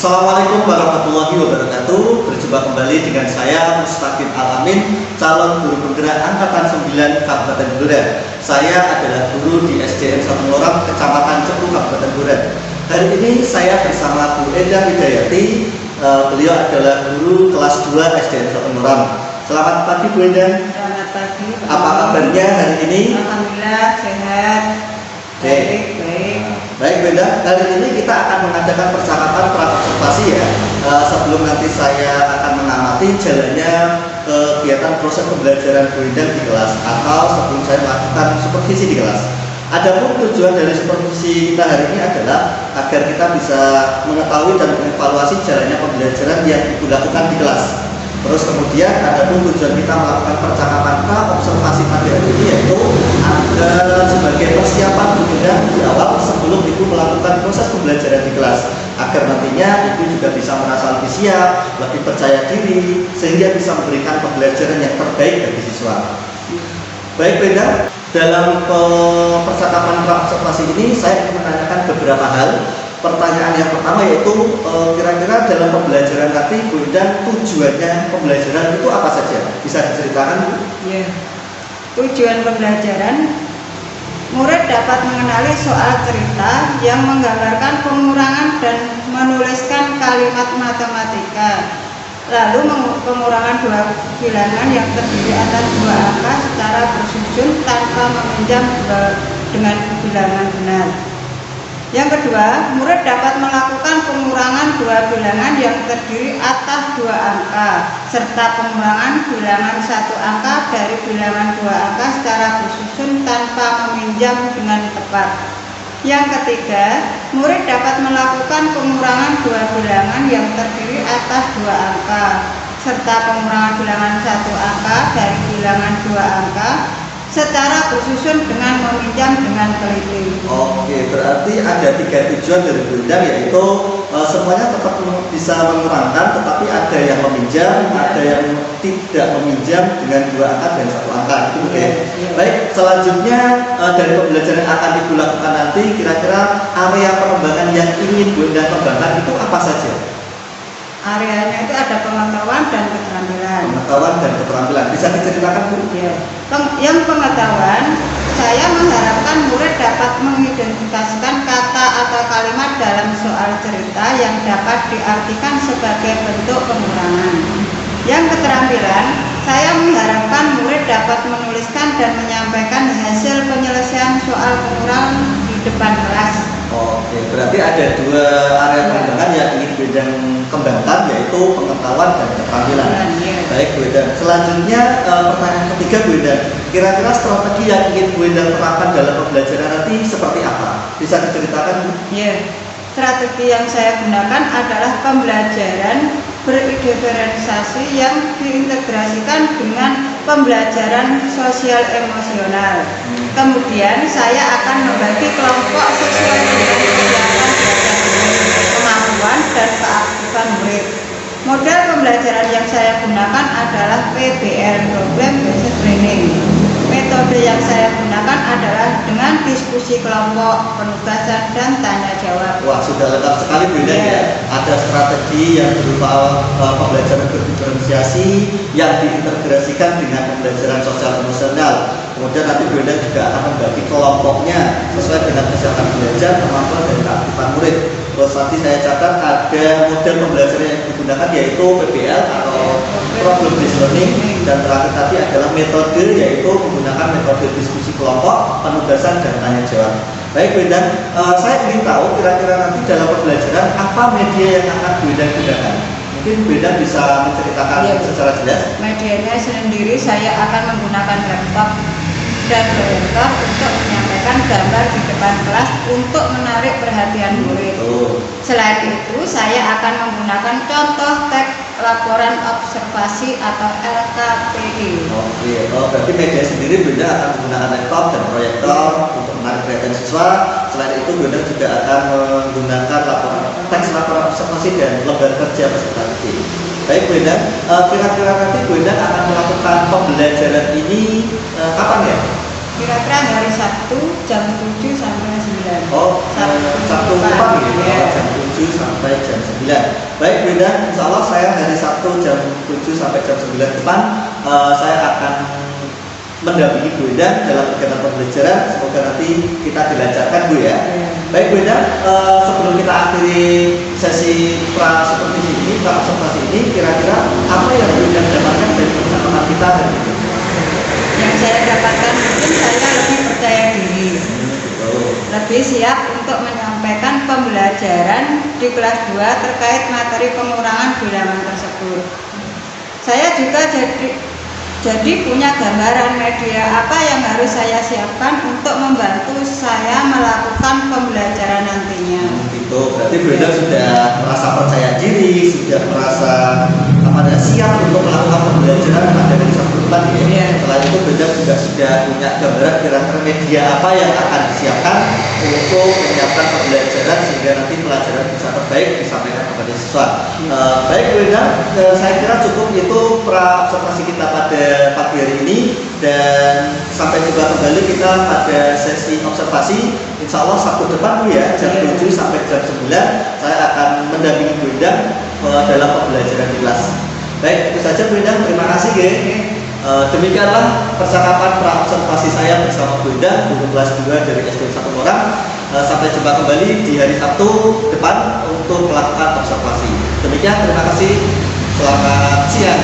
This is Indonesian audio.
Assalamualaikum warahmatullahi wabarakatuh. Berjumpa kembali dengan saya Mustaqim Alamin, calon guru penggerak angkatan 9 Kabupaten Blora. Saya adalah guru di SDN 1 Lorong, Kecamatan Cepu, Kabupaten Blora. Hari ini saya bersama Bu Endah Widayati. Beliau adalah guru kelas 2 SDN 1 Lorong. Selamat pagi Bu Endah. Selamat pagi. Apa kabarnya hari ini? Alhamdulillah sehat. Baik. Baik Benda, kali ini kita akan mengadakan percakapan pra-observasi ya. Sebelum nanti saya akan mengamati jalannya kegiatan proses pembelajaran Benda di kelas, atau sebelum saya melakukan supervisi di kelas. Adapun tujuan dari supervisi kita hari ini adalah agar kita bisa mengetahui dan mengevaluasi jalannya pembelajaran yang dilakukan di kelas. Terus kemudian adapun tujuan kita melakukan percakapan pra-observasi pada hari ini yaitu agar sebagai persiapan Bunda di awal sebelum Ibu melakukan proses pembelajaran di kelas, agar nantinya Ibu juga bisa merasa lebih siap, lebih percaya diri, sehingga bisa memberikan pembelajaran yang terbaik bagi siswa. Baik Bunda, dalam percakapan pra-observasi ini saya ingin menanyakan beberapa hal. Pertanyaan yang pertama yaitu kira-kira dalam pembelajaran nanti Bunda tujuannya pembelajaran itu apa saja? Bisa diceritakan Bu? Ya. Tujuan pembelajaran, murid dapat mengenali soal cerita yang menggambarkan pengurangan dan menuliskan kalimat matematika. Lalu pengurangan dua bilangan yang terdiri atas dua angka secara bersusun tanpa meminjam dengan bilangan benar. Yang kedua, murid dapat melakukan pengurangan dua bilangan yang terdiri atas dua angka serta pengurangan bilangan satu angka dari bilangan dua angka secara bersusun tanpa meminjam dengan tepat. Yang ketiga, murid dapat melakukan pengurangan dua bilangan yang terdiri atas dua angka serta pengurangan bilangan satu angka dari bilangan dua angka secara bersusun dengan meminjam dengan teliti. Oke, berarti ada 3 tujuan dari Bunda, yaitu semuanya tetap bisa mengurangkan, tetapi ada yang meminjam, ada yang tidak meminjam dengan 2 angka dan 1 angka. Itu oke. Baik, selanjutnya dari pembelajaran yang akan Ibu lakukan nanti, kira-kira area pengembangan yang ingin Bunda kembangkan itu apa saja? Areanya itu ada pengetahuan dan keterampilan. Pengetahuan dan keterampilan. Bisa diceritakan Bu? Ya. Yang pengetahuan, saya mengharapkan murid dapat mengidentifikasikan kata atau kalimat dalam soal cerita yang dapat diartikan sebagai bentuk pengurangan. Yang keterampilan, saya mengharapkan murid dapat menuliskan dan menyampaikan hasil penyelesaian soal pengurangan di depan kelas. Oke, berarti ada 2 area pengembangan yang ingin Bunda kembangkan, yaitu pengetahuan dan keterampilan. Baik Bunda. Selanjutnya pertanyaan ketiga Bunda, kira-kira strategi yang ingin Bunda terapkan dalam pembelajaran nanti seperti apa? Bisa diceritakan Bu? Ya, strategi yang saya gunakan adalah pembelajaran berdiferensiasi yang diintegrasikan dengan pembelajaran sosial emosional. Kemudian saya akan membagi kelompok sesuai dengan kegiatan belajar kemampuan dan keaktifan murid. Model pembelajaran yang saya gunakan adalah PBL, Problem Based Learning. Metode yang saya gunakan adalah dengan diskusi kelompok, penugasan, dan tanya jawab. Wah, sudah lengkap sekali Bunda ya. Ada strategi yang berupa pembelajaran berdiferensiasi yang diintegrasikan dengan pembelajaran sosial emosional. Kemudian nanti Bunda juga akan membagi kelompoknya sesuai dengan kesehatan belajar, kemampuan, dan keaktifan murid. Terus nanti saya catat ada model pembelajaran yang digunakan yaitu PBL atau Problem Based Learning, dan terakhir tadi adalah metode yaitu menggunakan metode diskusi kelompok, penugasan, dan tanya jawab. Baik Bunda, saya ingin tahu kira-kira nanti dalam pembelajaran apa media yang akan Bunda gunakan. Mungkin Bunda bisa menceritakan secara jelas. Medianya sendiri saya akan menggunakan laptop dan proyektor untuk menyampaikan gambar di depan kelas untuk menarik perhatian murid. Selain itu, saya akan menggunakan contoh teks laporan observasi atau LKPD. Oke, berarti media sendiri Bunda akan menggunakan laptop dan proyektor untuk menarik perhatian siswa. Selain itu Bunda juga akan menggunakan teks laporan observasi dan lembar kerja peserta didik. Baik Bunda, kira-kira nanti Bunda akan melakukan pembelajaran ini kapan ya? Kira-kira hari Sabtu jam 7 sampai 9. Sabtu pagi ya, jam 7 7 sampai jam 9. Baik Bu Indah, insya Allah saya hari Sabtu jam 7 sampai jam 9 depan saya akan mendampingi Bu Indah dalam kegiatan pembelajaran. Semoga nanti kita dilancarkan Bu ya. Baik Bu Indah, sebelum kita akhiri sesi seperti ini, observasi ini, kira-kira apa yang Bu Indah dapatkan dari percakapan kita hari ini? Yang saya dapatkan mungkin saya lebih percaya diri, lebih siap untuk menyampaikan pembelajaran di kelas 2 terkait materi pengurangan bilangan tersebut. Saya juga jadi punya gambaran media apa yang harus saya siapkan untuk membantu saya melakukan pembelajaran nantinya. Gitu, berarti Bu Indah sudah merasa percaya diri, sudah merasa siap untuk melakukan pembelajaran pada hari Sabtu depan ya. Setelah itu Bu Indah juga sudah punya gambaran kira-kira media apa yang akan disiapkan untuk menyiapkan pembelajaran sehingga nanti pelajaran bisa terbaik disampaikan kepada siswa. Baik Bu Indah, saya kira cukup itu observasi kita pada pagi hari ini, dan sampai jumpa kembali kita pada sesi observasi insya Allah Sabtu depan Bu ya, jam 7 sampai jam 9 saya akan mendampingi Bu Indah dalam pembelajaran di kelas. Baik, itu saja Bu Indah, terima kasih ya. Demikianlah percakapan pra-observasi saya bersama Bu Indah, guru kelas 2 dari SD 1 Morang. Sampai jumpa kembali di hari Sabtu depan untuk melakukan observasi. Demikian, terima kasih. Selamat siang.